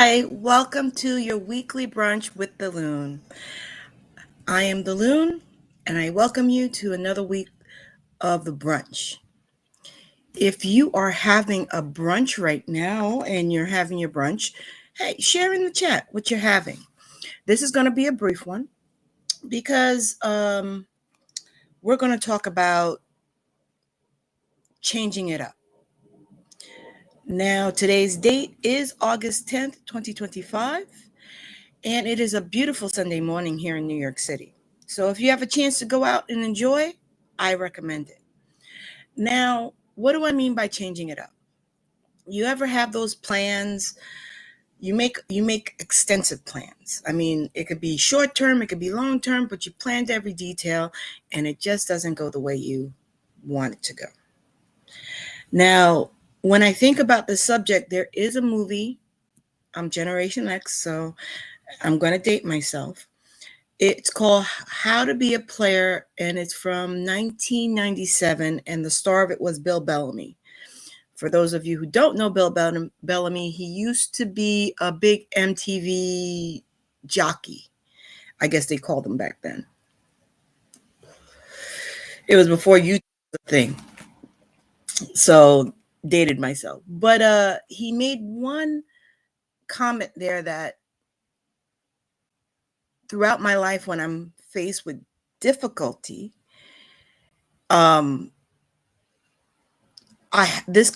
Hi, welcome to your weekly brunch with the Loon. I am the Loon, and I welcome you to another week of the brunch. If you are having a brunch right now and you're having your brunch, hey, share in the chat what you're having. This is going to be a brief one because we're going to talk about changing it up. Now, today's date is August 10th, 2025. And it is a beautiful Sunday morning here in New York City. So if you have a chance to go out and enjoy, I recommend it. Now, what do I mean by changing it up? You ever have those plans? You make extensive plans. I mean, it could be short term, it could be long term, but you planned every detail and it just doesn't go the way you want it to go. Now, when I think about this subject, there is a movie. I'm Generation X, so I'm going to date myself. It's called How to Be a Player, and it's from 1997, and the star of it was Bill Bellamy. For those of you who don't know Bill Bellamy, he used to be a big MTV jockey. I guess they called him back then. It was before YouTube was a thing. So dated myself. But he made one comment there that throughout my life when I'm faced with difficulty, um this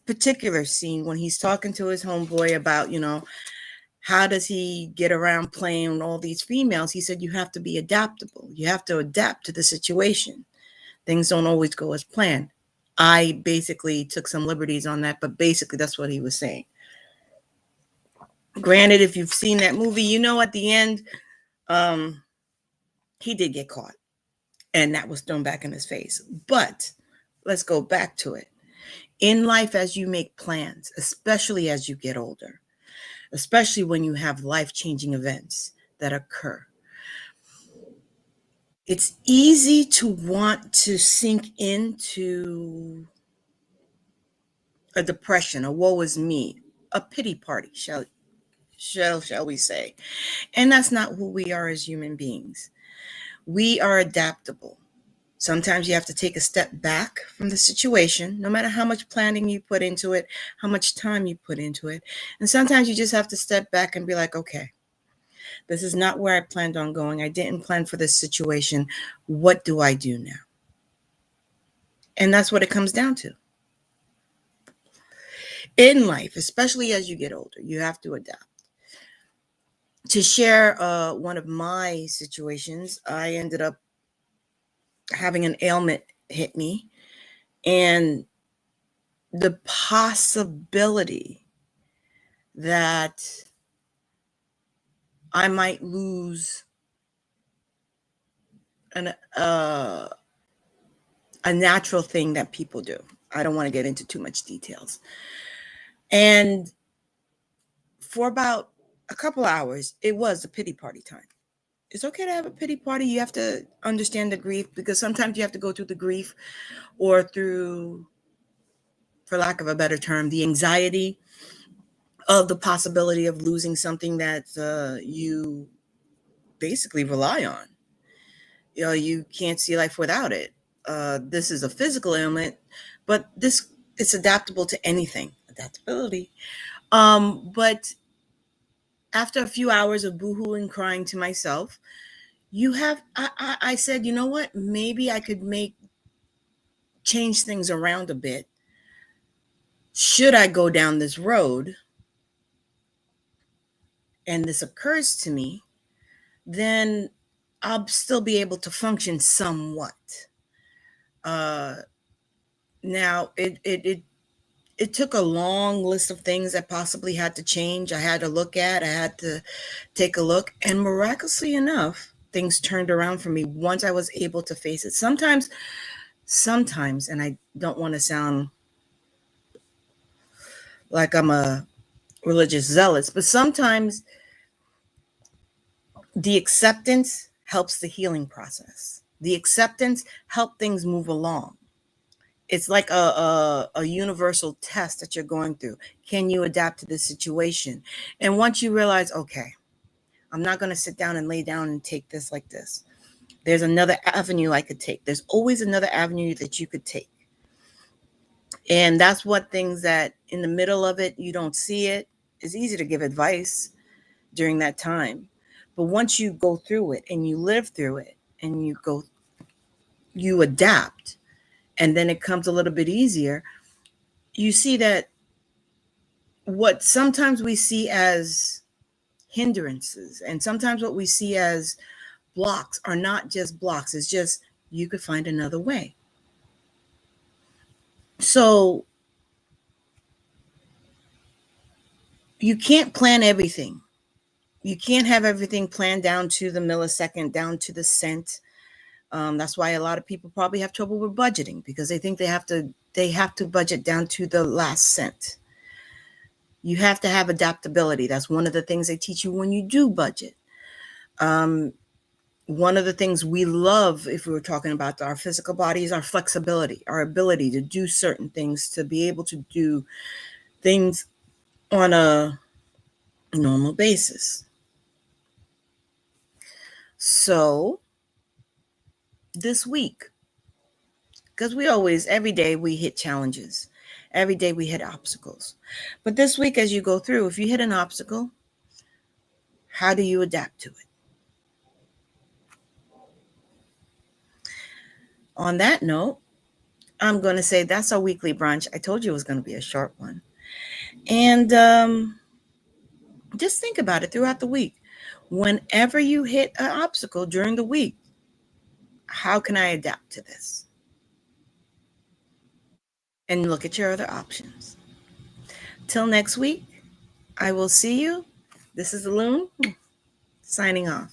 particular scene when he's talking to his homeboy about, how does he get around playing all these females? He said, you have to be adaptable. You have to adapt to the situation. Things don't always go as planned. I basically took some liberties on that, but basically that's what he was saying. Granted, if you've seen that movie, at the end, he did get caught and that was thrown back in his face. But let's go back to it. In life, as you make plans, especially as you get older, especially when you have life-changing events that occur, it's easy to want to sink into a depression, a woe is me, a pity party, shall we say. And that's not who we are as human beings. We are adaptable. Sometimes you have to take a step back from the situation, no matter how much planning you put into it, how much time you put into it. And sometimes you just have to step back and be like, okay, this is not where I planned on going. I didn't plan for this situation. What do I do now? And that's what it comes down to. In life, especially as you get older, you have to adapt. To share one of my situations, I ended up having an ailment hit me, and the possibility that I might lose a natural thing that people do. I don't want to get into too much details. And for about a couple hours, it was a pity party time. It's okay to have a pity party. You have to understand the grief, because sometimes you have to go through the grief or through, for lack of a better term, the anxiety of the possibility of losing something that you basically rely on. You can't see life without it. This is a physical ailment, but it's adaptable to anything. Adaptability. But after a few hours of boohooing, crying to myself, I said, you know what? Maybe I could change things around a bit. Should I go down this road and this occurs to me, then I'll still be able to function somewhat. Uh, Now it took a long list of things that possibly had to change. I had to look at. I had to take a look, and miraculously enough, things turned around for me once I was able to face it. Sometimes, and I don't want to sound like I'm a religious zealot, but sometimes the acceptance helps the healing process. The acceptance helps things move along. It's like a universal test that you're going through. Can you adapt to this situation? And once you realize, okay, I'm not going to sit down and lay down and take this like this. There's another avenue I could take. There's always another avenue that you could take. And that's what things that in the middle of it, you don't see it. It's easy to give advice during that time. But once you go through it and you live through it and you adapt, and then it comes a little bit easier, you see that what sometimes we see as hindrances and sometimes what we see as blocks are not just blocks. It's just you could find another way. So you can't plan everything. You can't have everything planned down to the millisecond, down to the cent. That's why a lot of people probably have trouble with budgeting, because they think they have to budget down to the last cent. You have to have adaptability. That's one of the things they teach you when you do budget. One of the things we love, if we were talking about our physical body, is our flexibility, our ability to do certain things, to be able to do things on a normal basis. So this week, because we always, every day we hit challenges, every day we hit obstacles. But this week, as you go through, if you hit an obstacle, how do you adapt to it? On that note, I'm going to say that's our weekly brunch. I told you it was going to be a short one. And just think about it throughout the week. Whenever you hit an obstacle during the week, how can I adapt to this? And look at your other options. Till next week, I will see you. This is the Loon signing off.